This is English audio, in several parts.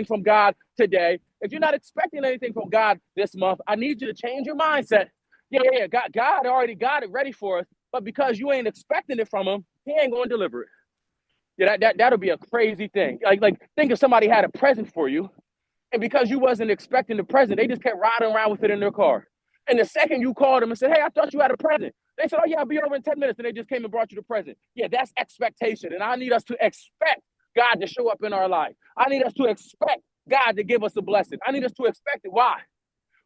from God today, if you're not expecting anything from God this month, I need you to change your mindset. Yeah. God already got it ready for us, but because you ain't expecting it from him, he ain't going to deliver it. Yeah, that'll be a crazy thing. Like think if somebody had a present for you, and because you wasn't expecting the present, they just kept riding around with it in their car. And the second you called them and said, hey, I thought you had a present, they said, oh, yeah, I'll be over in 10 minutes. And they just came and brought you the present. Yeah, that's expectation. And I need us to expect God to show up in our life. I need us to expect God to give us a blessing. I need us to expect it. Why?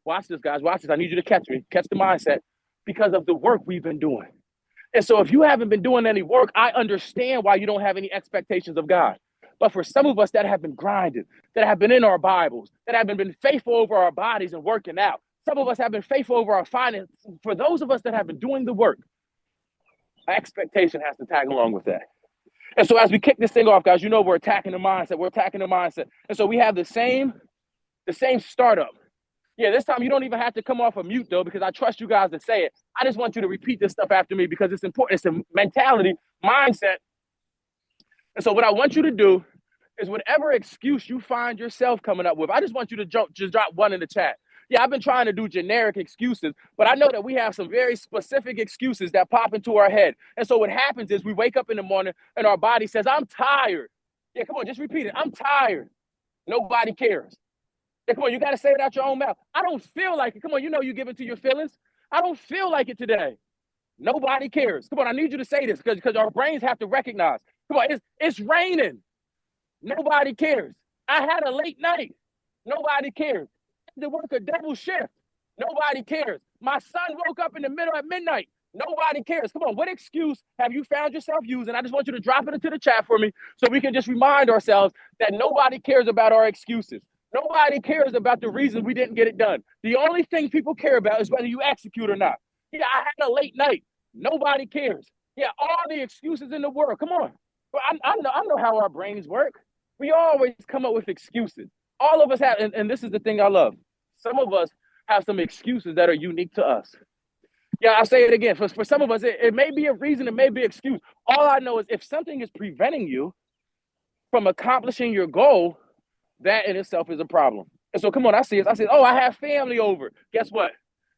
Watch this, guys. Watch this. I need you to catch me. Catch the mindset because of the work we've been doing. And so if you haven't been doing any work, I understand why you don't have any expectations of God. But for some of us that have been grinding, that have been in our Bibles, that have been faithful over our bodies and working out, some of us have been faithful over our finances. For those of us that have been doing the work, expectation has to tag along with that. And so as we kick this thing off, guys, you know we're attacking the mindset. We're attacking the mindset. And so we have the same startup. Yeah, this time you don't even have to come off of mute, though, because I trust you guys to say it. I just want you to repeat this stuff after me because it's important. It's a mentality, mindset. And so what I want you to do is whatever excuse you find yourself coming up with, I just want you to just drop one in the chat. Yeah, I've been trying to do generic excuses, but I know that we have some very specific excuses that pop into our head. And so what happens is we wake up in the morning and our body says, I'm tired. Yeah, come on, just repeat it. I'm tired. Nobody cares. Yeah, come on, you got to say it out your own mouth. I don't feel like it. Come on, you know you give it to your feelings. I don't feel like it today. Nobody cares. Come on, I need you to say this because our brains have to recognize. Come on, it's raining. Nobody cares. I had a late night. Nobody cares. I had to work a double shift. Nobody cares. My son woke up in the middle at midnight. Nobody cares. Come on, what excuse have you found yourself using? I just want you to drop it into the chat for me so we can just remind ourselves that nobody cares about our excuses. Nobody cares about the reasons we didn't get it done. The only thing people care about is whether you execute or not. Yeah, I had a late night. Nobody cares. Yeah, all the excuses in the world. Come on. I know how our brains work. We always come up with excuses. All of us have, and this is the thing I love. Some of us have some excuses that are unique to us. Yeah, I'll say it again. For some of us, it may be a reason, it may be an excuse. All I know is if something is preventing you from accomplishing your goal, that in itself is a problem. And so come on, I see it. I said, oh, I have family over. Guess what?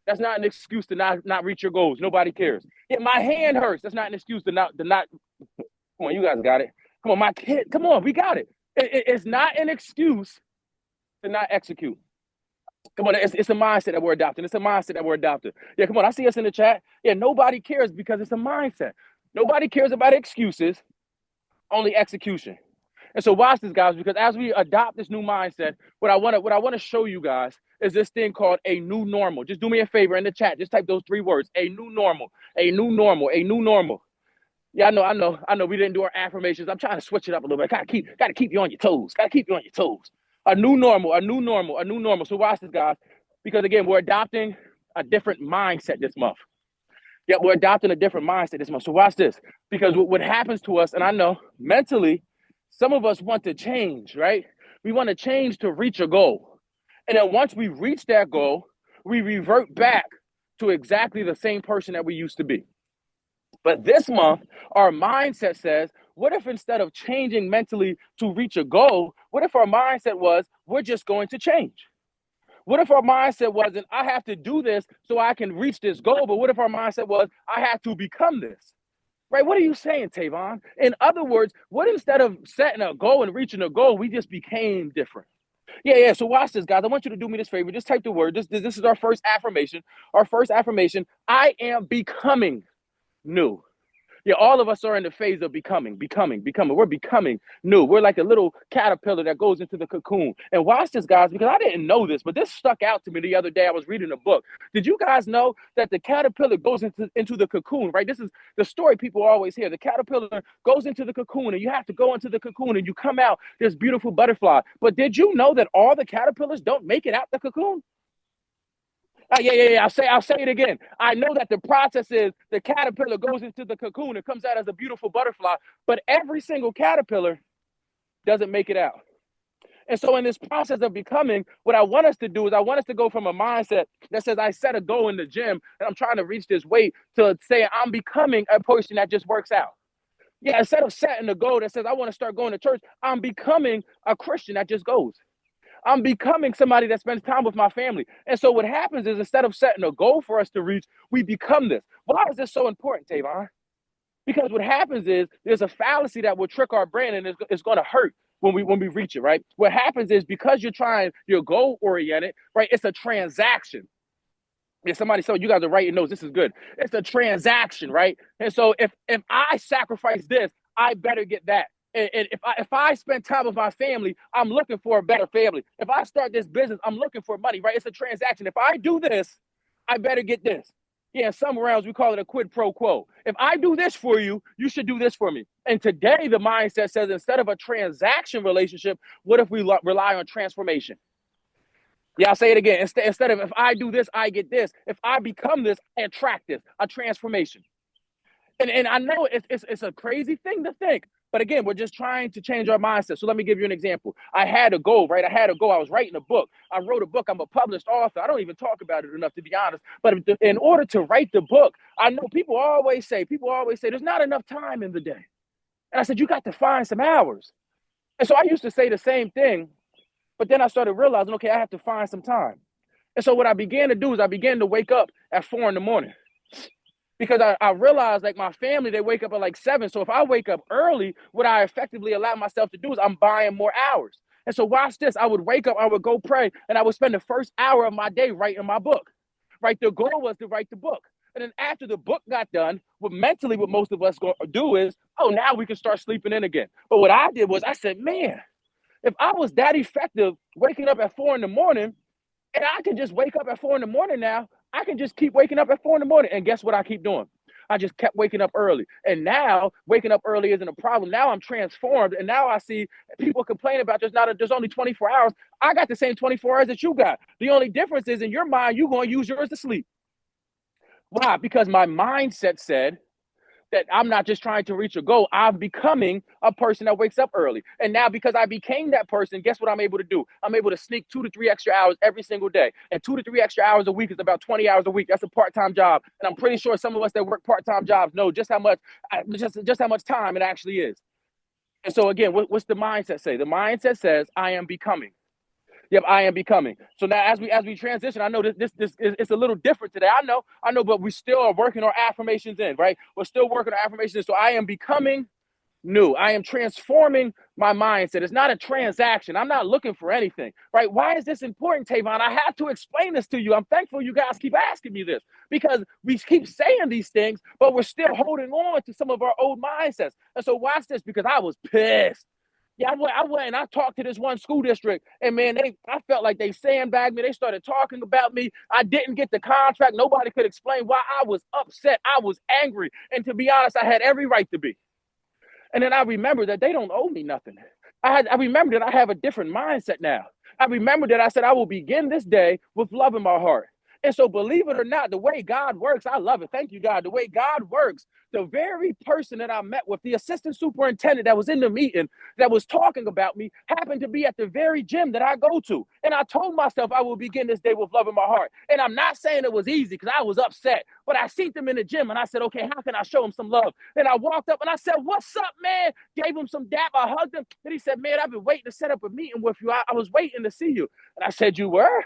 That's not an excuse to not reach your goals. Nobody cares. Yeah, my hand hurts. That's not an excuse to not. Come on, you guys got it. Come on, my kid. Come on, we got it. It's not an excuse to not execute. Come on, it's a mindset that we're adopting. It's a mindset that we're adopting. Yeah, come on, I see us in the chat. Yeah, nobody cares because it's a mindset. Nobody cares about excuses, only execution. And so watch this, guys, because as we adopt this new mindset, what I want to show you guys is this thing called a new normal. Just do me a favor in the chat. Just type those 3 words: a new normal, a new normal, a new normal. Yeah, I know. We didn't do our affirmations. I'm trying to switch it up a little bit. Got to keep you on your toes. Got to keep you on your toes. A new normal, a new normal, a new normal. So watch this, guys, because again, we're adopting a different mindset this month. Yeah, we're adopting a different mindset this month. So watch this, because what happens to us, and I know mentally, some of us want to change, right? We want to change to reach a goal. And then once we reach that goal, we revert back to exactly the same person that we used to be. But this month, our mindset says, what if instead of changing mentally to reach a goal, what if our mindset was, we're just going to change? What if our mindset wasn't, I have to do this so I can reach this goal, but what if our mindset was, I have to become this? Right? What are you saying, Tavon? In other words, what instead of setting a goal and reaching a goal, we just became different? Yeah. So watch this, guys. I want you to do me this favor. Just type the word. This is our first affirmation. Our first affirmation, I am becoming new. Yeah, all of us are in the phase of becoming. We're becoming new. We're like a little caterpillar that goes into the cocoon. And watch this, guys, because I didn't know this, but this stuck out to me the other day. I was reading a book. Did you guys know that the caterpillar goes into the cocoon, right? This is the story people always hear. The caterpillar goes into the cocoon, and you have to go into the cocoon, and you come out this beautiful butterfly. But did you know that all the caterpillars don't make it out the cocoon? Yeah. I'll say it again. I know that the process is the caterpillar goes into the cocoon and comes out as a beautiful butterfly, but every single caterpillar doesn't make it out. And so in this process of becoming, what I want us to do is I want us to go from a mindset that says I set a goal in the gym and I'm trying to reach this weight to say I'm becoming a person that just works out. Yeah, instead of setting a goal that says I want to start going to church, I'm becoming a Christian that just goes. I'm becoming somebody that spends time with my family. And so what happens is instead of setting a goal for us to reach, we become this. Why is this so important, Tavon? Because what happens is there's a fallacy that will trick our brain and it's going to hurt when we reach it, right? What happens is because you're goal oriented, right? It's a transaction. Yeah, somebody said you guys are writing notes. This is good. It's a transaction, right? And so if I sacrifice this, I better get that. And if I spend time with my family, I'm looking for a better family. If I start this business, I'm looking for money, right? It's a transaction. If I do this, I better get this. Yeah, in some realms we call it a quid pro quo. If I do this for you, you should do this for me. And today the mindset says instead of a transaction relationship, what if we rely on transformation? Yeah, I'll say it again. Instead of if I do this, I get this. If I become this, I attract this, a transformation. And I know it's a crazy thing to think. But again, we're just trying to change our mindset. So let me give you an example. I had a goal, right? I had a goal. I was writing a book. I wrote a book. I'm a published author. I don't even talk about it enough, to be honest. But in order to write the book, I know people always say, there's not enough time in the day. And I said, you got to find some hours. And so I used to say the same thing. But then I started realizing, okay, I have to find some time. And so what I began to do is I began to wake up at 4 a.m. because I realized like my family, they wake up at like 7. So if I wake up early, what I effectively allow myself to do is I'm buying more hours. And so watch this. I would wake up, I would go pray, and I would spend the first hour of my day writing my book, right? The goal was to write the book. And then after the book got done, what most of us do is, oh, now we can start sleeping in again. But what I did was I said, man, if I was that effective waking up at 4 a.m. and I can just wake up at 4 a.m. now, I can just keep waking up at 4 a.m. And guess what I keep doing? I just kept waking up early. And now waking up early isn't a problem. Now I'm transformed. And now I see people complain about there's only 24 hours. I got the same 24 hours that you got. The only difference is in your mind, you're going to use yours to sleep. Why? Because my mindset said, that I'm not just trying to reach a goal. I'm becoming a person that wakes up early. And now because I became that person, guess what I'm able to do? I'm able to sneak 2 to 3 extra hours every single day. And 2 to 3 extra hours a week is about 20 hours a week. That's a part-time job. And I'm pretty sure some of us that work part-time jobs know just how much time it actually is. And so again, what's the mindset say? The mindset says, I am becoming. Yep, I am becoming. So now as we transition, I know this it's a little different today. I know, but we still are working our affirmations in, right? We're still working our affirmations in. So I am becoming new. I am transforming my mindset. It's not a transaction. I'm not looking for anything, right? Why is this important, Tavon? I have to explain this to you. I'm thankful you guys keep asking me this because we keep saying these things, but we're still holding on to some of our old mindsets. And so watch this because I was pissed. Yeah, I went and I talked to this one school district, and man, I felt like they sandbagged me. They started talking about me. I didn't get the contract. Nobody could explain why. I was upset. I was angry. And to be honest, I had every right to be. And then I remembered that they don't owe me nothing. I remembered that I have a different mindset now. I remembered that I said I will begin this day with love in my heart. And so, believe it or not, the way God works, I love it. Thank you, God. The way God works, the very person that I met with, the assistant superintendent that was in the meeting that was talking about me, happened to be at the very gym that I go to. And I told myself I will begin this day with love in my heart. And I'm not saying it was easy because I was upset, but I seen them in the gym and I said, okay, how can I show him some love? And I walked up and I said, what's up, man? Gave him some dap. I hugged him. And he said, man, I've been waiting to set up a meeting with you. I was waiting to see you. And I said, you were?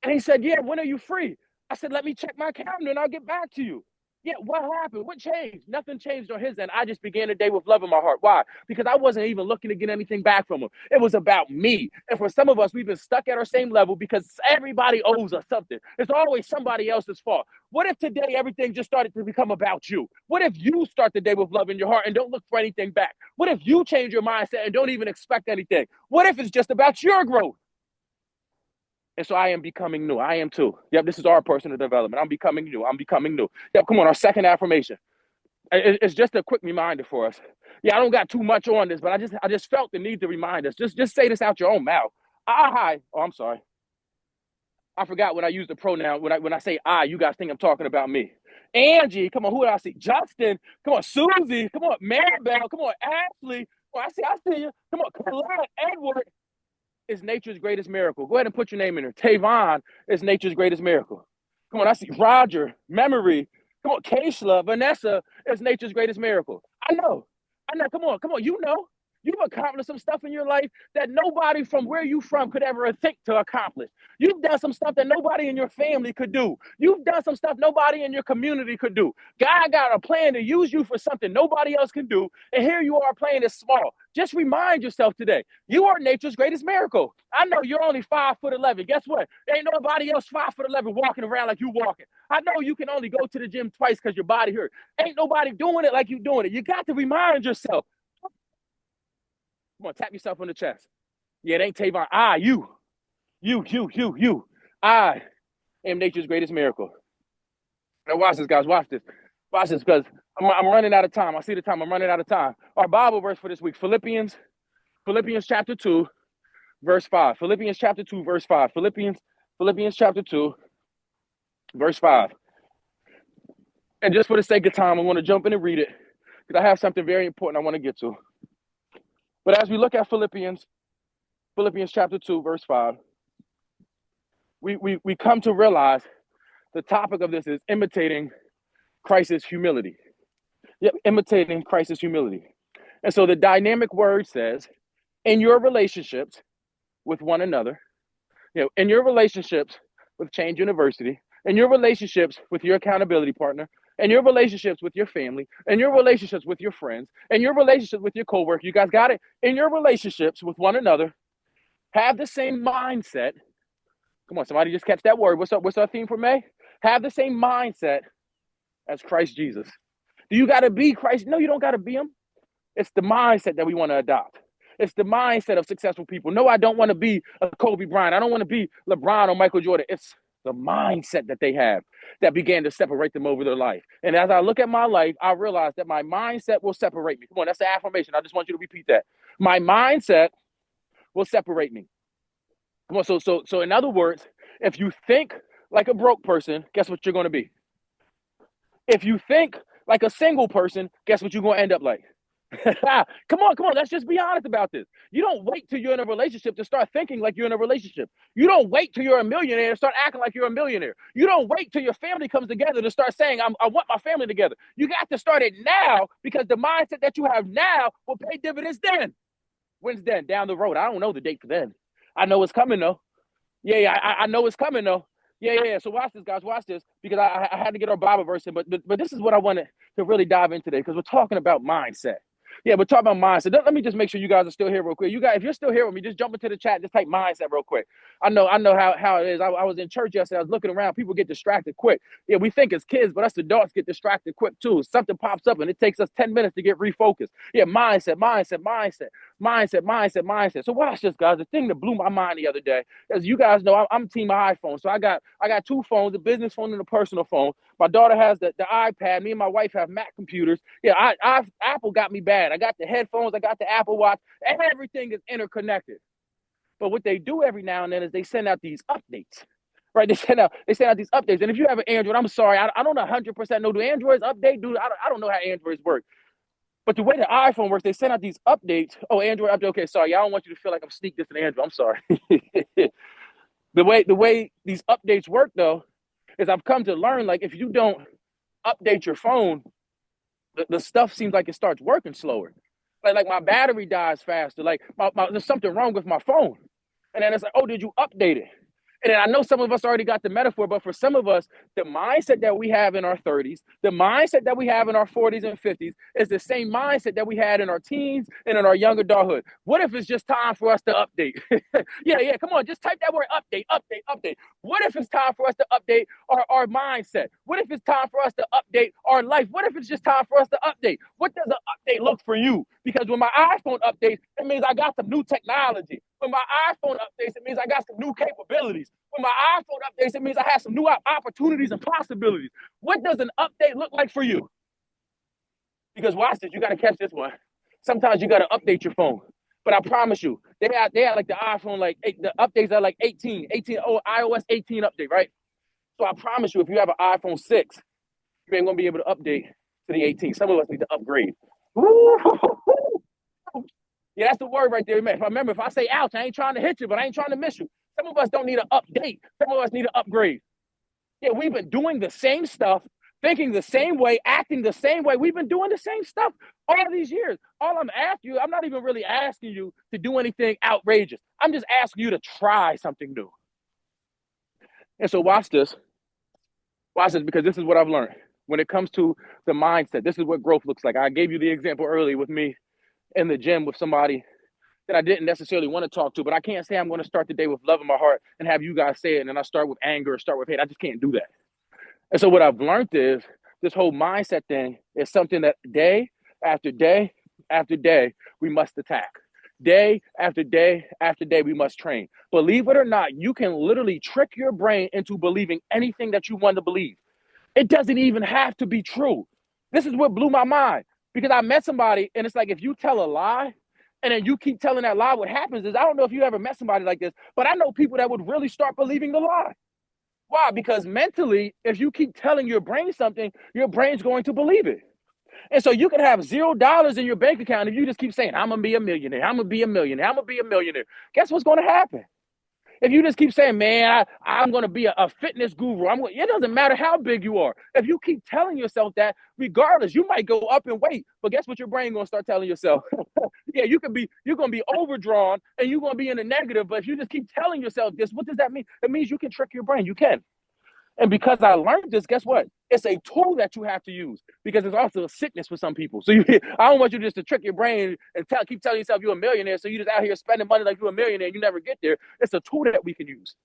And he said, yeah, when are you free? I said, let me check my calendar and I'll get back to you. Yeah, what happened? What changed? Nothing changed on his end. I just began the day with love in my heart. Why? Because I wasn't even looking to get anything back from him. It was about me. And for some of us, we've been stuck at our same level because everybody owes us something. It's always somebody else's fault. What if today everything just started to become about you? What if you start the day with love in your heart and don't look for anything back? What if you change your mindset and don't even expect anything? What if it's just about your growth? And so I am becoming new. I am too. Yep, this is our personal development. I'm becoming new. I'm becoming new. Yep, come on, our second affirmation. It's just a quick reminder for us. Yeah, I don't got too much on this, but I just felt the need to remind us. Just say this out your own mouth. Oh, I'm sorry. I forgot when I use the pronoun. When I say I, you guys think I'm talking about me. Angie, come on, who did I see? Justin, come on, Susie, come on, Maribel, come on, Ashley. Come on, I see you. Come on, Colette, Edward. Is nature's greatest miracle. Go ahead and put your name in there. Tavon is nature's greatest miracle. Come on, I see Roger, Memory. Come on, Keishla, Vanessa is nature's greatest miracle. I know. Come on. You know. You've accomplished some stuff in your life that nobody from where you from could ever think to accomplish. You've done some stuff that nobody in your family could do. You've done some stuff nobody in your community could do. God got a plan to use you for something nobody else can do. And here you are playing it small. Just remind yourself today, you are nature's greatest miracle. I know you're only 5'11". Guess what? There ain't nobody else 5'11" walking around like you walking. I know you can only go to the gym twice because your body hurt. Ain't nobody doing it like you doing it. You got to remind yourself. Come on, tap yourself on the chest. Yeah, it ain't Tavon. You. I am nature's greatest miracle. Now watch this, guys. Watch this. Watch this, because I'm running out of time. I see the time. I'm running out of time. Our Bible verse for this week, Philippians chapter 2, verse 5. Philippians chapter 2, verse 5. Philippians chapter 2, verse 5. And just for the sake of time, I want to jump in and read it because I have something very important I want to get to. But as we look at Philippians chapter 2, verse 5, we come to realize the topic of this is imitating Christ's humility. Yep, imitating Christ's humility. And so the dynamic word says, in your relationships with one another, in your relationships with Change University, in your relationships with your accountability partner, in your relationships with your family, in your relationships with your friends, in your relationships with your coworker, you guys got it? In your relationships with one another, have the same mindset. Come on, somebody just catch that word. What's our theme for May? Have the same mindset as Christ Jesus. Do you got to be Christ? No, you don't got to be him. It's the mindset that we want to adopt. It's the mindset of successful people. No, I don't want to be a Kobe Bryant. I don't want to be LeBron or Michael Jordan. It's the mindset that they have that began to separate them over their life. And as I look at my life, I realize that my mindset will separate me. Come on, that's the affirmation. I just want you to repeat that. My mindset will separate me. Come on, so in other words, if you think like a broke person, guess what you're going to be? If you think like a single person, guess what you're going to end up like? Come on. Let's just be honest about this. You don't wait till you're in a relationship to start thinking like you're in a relationship. You don't wait till you're a millionaire to start acting like you're a millionaire. You don't wait till your family comes together to start saying, I want my family together. You got to start it now because the mindset that you have now will pay dividends then. When's then? Down the road. I don't know the date for then. I know it's coming though. Yeah, I know it's coming though. Yeah. So watch this, guys. Watch this, because I had to get our Bible verse in, but this is what I wanted to really dive in today, because we're talking about mindset. Yeah, we're talking about mindset. Let me just make sure you guys are still here real quick. You guys, if you're still here with me, just jump into the chat. Just type mindset real quick. I know how it is. I was in church yesterday. I was looking around. People get distracted quick. Yeah, we think as kids, but us adults get distracted quick too. Something pops up and it takes us 10 minutes to get refocused. Yeah, mindset. So watch this, guys. The thing that blew my mind the other day, as you guys know, I'm team iPhone. So I got two phones, a business phone and a personal phone. My daughter has the iPad. Me and my wife have Mac computers. Yeah, Apple got me bad. I got the headphones. I got the Apple Watch. And everything is interconnected. But what they do every now and then is they send out these updates. Right? They send out these updates. And if you have an Android, I'm sorry, I don't 100% know. Do Androids update? I don't know how Androids work. But the way the iPhone works, they send out these updates. Oh, Android update. Okay, sorry. I don't want you to feel like I'm sneak dissing Android. I'm sorry. The way these updates work, though, is I've come to learn, like, if you don't update your phone, the stuff seems like it starts working slower. Like my battery dies faster. Like there's something wrong with my phone. And then it's like, oh, did you update it? And then I know some of us already got the metaphor, but for some of us, the mindset that we have in our 30s, the mindset that we have in our 40s and 50s is the same mindset that we had in our teens and in our young adulthood. What if it's just time for us to update? Yeah, come on, just type that word update. What if it's time for us to update our mindset? What if it's time for us to update our life? What if it's just time for us to update? What does an update look for you? Because when my iPhone updates, it means I got some new technology. When my iPhone updates, it means I got some new capabilities. When my iPhone updates, it means I have some new opportunities and possibilities. What does an update look like for you? Because watch this, you got to catch this one. Sometimes you got to update your phone. But I promise you, they had like the iPhone, like the updates are like 18, iOS 18 update, right? So I promise you, if you have an iPhone 6, you ain't going to be able to update to the 18. Some of us need to upgrade. Yeah, that's the word right there, man. Remember, if I say ouch, I ain't trying to hit you, but I ain't trying to miss you. Some of us don't need an update. Some of us need an upgrade. Yeah, we've been doing the same stuff thinking the same way, acting the same way. We've been doing the same stuff all these years. All I'm asking you, I'm not even really asking you to do anything outrageous. I'm just asking you to try something new. And so watch this. Watch this, because this is what I've learned. When it comes to the mindset, this is what growth looks like. I gave you the example earlier with me in the gym with somebody that I didn't necessarily want to talk to, but I can't say I'm going to start the day with love in my heart and have you guys say it, and then I start with anger or start with hate. I just can't do that. And so what I've learned is this whole mindset thing is something that day after day after day, we must attack. Day after day after day, we must train. Believe it or not, you can literally trick your brain into believing anything that you want to believe. It doesn't even have to be true. This is what blew my mind, because I met somebody, and it's like, if you tell a lie and then you keep telling that lie, what happens is, I don't know if you ever met somebody like this, but I know people that would really start believing the lie. Why? Because mentally, if you keep telling your brain something, your brain's going to believe it. And so you can have $0 in your bank account if you just keep saying, I'm going to be a millionaire, I'm going to be a millionaire, I'm going to be a millionaire. Guess what's going to happen? If you just keep saying, man, I'm going to be a fitness guru, it doesn't matter how big you are. If you keep telling yourself that, regardless, you might go up in weight, but guess what your brain going to start telling yourself? Yeah, you're going to be overdrawn and you're going to be in the negative. But if you just keep telling yourself this, what does that mean? It means you can trick your brain. You can. And because I learned this, guess what? It's a tool that you have to use, because it's also a sickness for some people. So I don't want you just to trick your brain and keep telling yourself you're a millionaire. So you're just out here spending money like you're a millionaire and you never get there. It's a tool that we can use.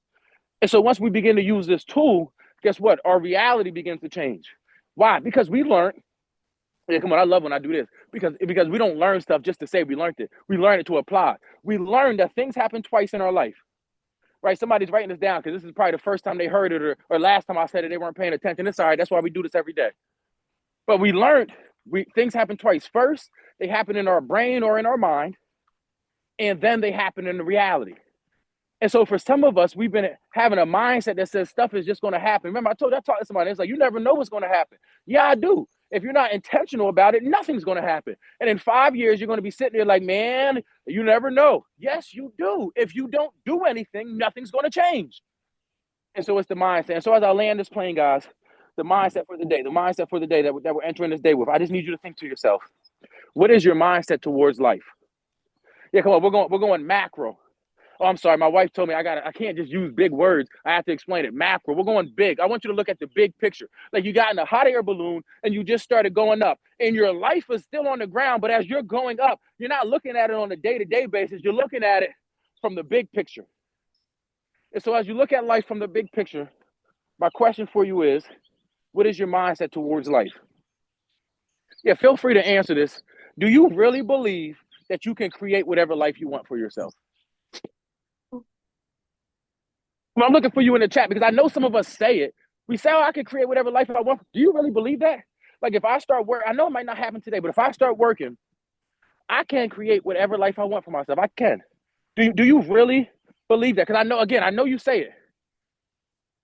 And so once we begin to use this tool, guess what? Our reality begins to change. Why? Because we learned. Yeah, come on, I love when I do this, because we don't learn stuff just to say we learned it. We learn it to apply. We learn that things happen twice in our life. Right, somebody's writing this down because this is probably the first time they heard it, or last time I said it, they weren't paying attention. It's all right. That's why we do this every day. But we learned things happen twice. First, they happen in our brain or in our mind, and then they happen in the reality. And so for some of us, we've been having a mindset that says stuff is just going to happen. Remember, I talked to somebody. It's like, you never know what's going to happen. Yeah, I do. If you're not intentional about it, nothing's going to happen. And in 5 years, you're going to be sitting there like, man, you never know. Yes, you do. If you don't do anything, nothing's going to change. And so it's the mindset. And so as I land this plane, guys, the mindset for the day that we're entering this day with, I just need you to think to yourself, what is your mindset towards life? Yeah, come on, we're going macro. Oh, I'm sorry. My wife told me I can't just use big words. I have to explain it. Macro. We're going big. I want you to look at the big picture. Like you got in a hot air balloon and you just started going up, and your life is still on the ground. But as you're going up, you're not looking at it on a day-to-day basis. You're looking at it from the big picture. And so as you look at life from the big picture, my question for you is, what is your mindset towards life? Yeah, feel free to answer this. Do you really believe that you can create whatever life you want for yourself? I'm looking for you in the chat, because I know some of us say it. We say, oh, I can create whatever life I want. Do you really believe that? Like if I start work, I know it might not happen today, but if I start working, I can create whatever life I want for myself. I can. Do you really believe that? Because I know you say it,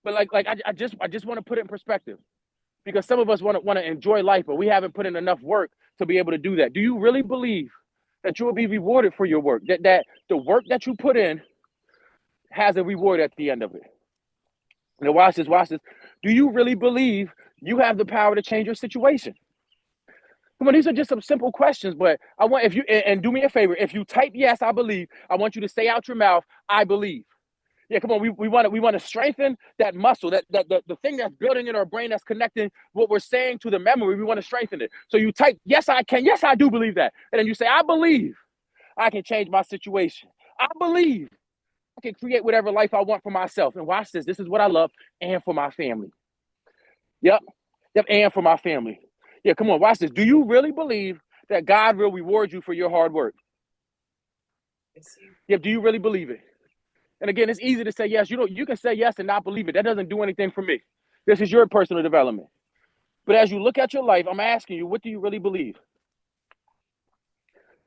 but I just want to put it in perspective, because some of us want to enjoy life, but we haven't put in enough work to be able to do that. Do you really believe that you will be rewarded for your work? That the work that you put in has a reward at the end of it. Now watch this. Do you really believe you have the power to change your situation? Come on, these are just some simple questions, but I want, if you, and do me a favor, if you type yes, I believe, I want you to say out your mouth, I believe. Yeah, come on, we want to strengthen that muscle, that the thing that's building in our brain, that's connecting what we're saying to the memory. We want to strengthen it. So you type, yes, I can. Yes, I do believe that. And then you say, I believe I can change my situation. I believe I can create whatever life I want for myself. And watch this. This is what I love. And for my family. Yep. And for my family. Yeah, come on. Watch this. Do you really believe that God will reward you for your hard work? Yep. Do you really believe it? And again, it's easy to say yes. You can say yes and not believe it. That doesn't do anything for me. This is your personal development. But as you look at your life, I'm asking you, what do you really believe?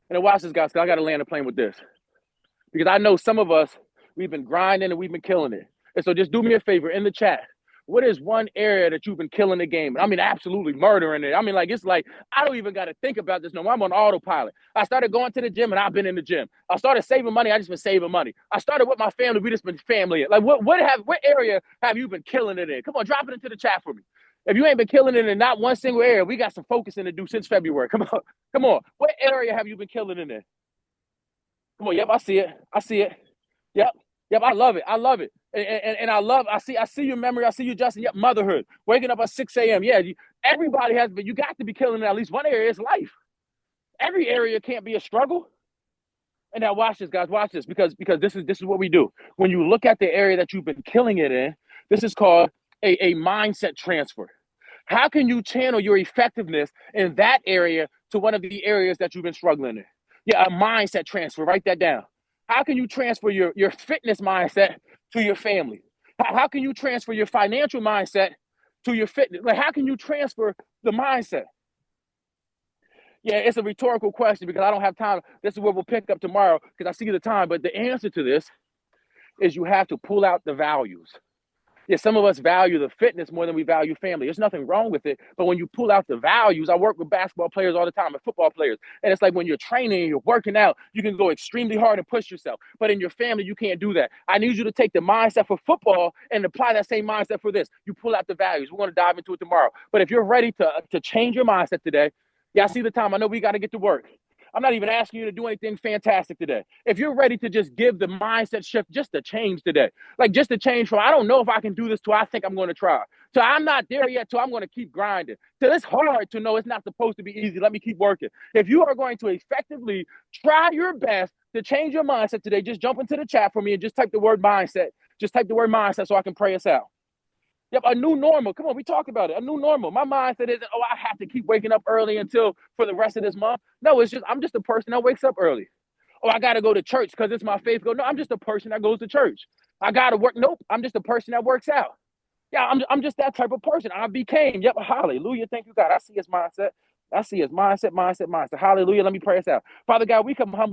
And then watch this, guys, because I got to land the plane with this. Because I know some of us, we've been grinding and we've been killing it. And so just do me a favor in the chat. What is one area that you've been killing the game? I mean, absolutely murdering it. I mean, it's like, I don't even got to think about this no more. I'm on autopilot. I started going to the gym and I've been in the gym. I started saving money. I just been saving money. I started with my family. We just been family. Like what area have you been killing it in? Come on, drop it into the chat for me. If you ain't been killing it in not one single area, we got some focusing to do since February. Come on. Come on. What area have you been killing in there? Come on. Yep, I see it. I see it. Yep. Yep, I love it. I love it. And I see your memory. I see you, Justin. Yep, motherhood. Waking up at 6 a.m. Yeah, everybody has, but you got to be killing in at least one area. It's life. Every area can't be a struggle. And now watch this, guys. Watch this, because this is what we do. When you look at the area that you've been killing it in, this is called a mindset transfer. How can you channel your effectiveness in that area to one of the areas that you've been struggling in? Yeah, a mindset transfer. Write that down. How can you transfer your fitness mindset to your family? How can you transfer your financial mindset to your fitness? Like, how can you transfer the mindset? Yeah, it's a rhetorical question because I don't have time. This is where we'll pick up tomorrow because I see the time. But the answer to this is you have to pull out the values. Yeah, some of us value the fitness more than we value family. There's nothing wrong with it. But when you pull out the values, I work with basketball players all the time and football players. And it's like when you're training and you're working out, you can go extremely hard and push yourself. But in your family, you can't do that. I need you to take the mindset for football and apply that same mindset for this. You pull out the values. We're going to dive into it tomorrow. But if you're ready to change your mindset today, yeah, I see the time. I know we got to get to work. I'm not even asking you to do anything fantastic today. If you're ready to just give the mindset shift just to change today, like just to change from, I don't know if I can do this, to I think I'm going to try. So I'm not there yet, so I'm going to keep grinding. So it's hard to know it's not supposed to be easy. Let me keep working. If you are going to effectively try your best to change your mindset today, just jump into the chat for me and just type the word mindset. Just type the word mindset so I can pray us out. Yep, a new normal. Come on, we talked about it. A new normal. My mindset isn't, oh, I have to keep waking up early until for the rest of this month. No, it's just I'm just a person that wakes up early. Oh, I got to go to church because it's my faith. No, I'm just a person that goes to church. I got to work. Nope, I'm just a person that works out. Yeah, I'm just that type of person. I became. Yep, hallelujah. Thank you, God. I see his mindset. I see his mindset. Hallelujah. Let me pray us out. Father God, we come humble.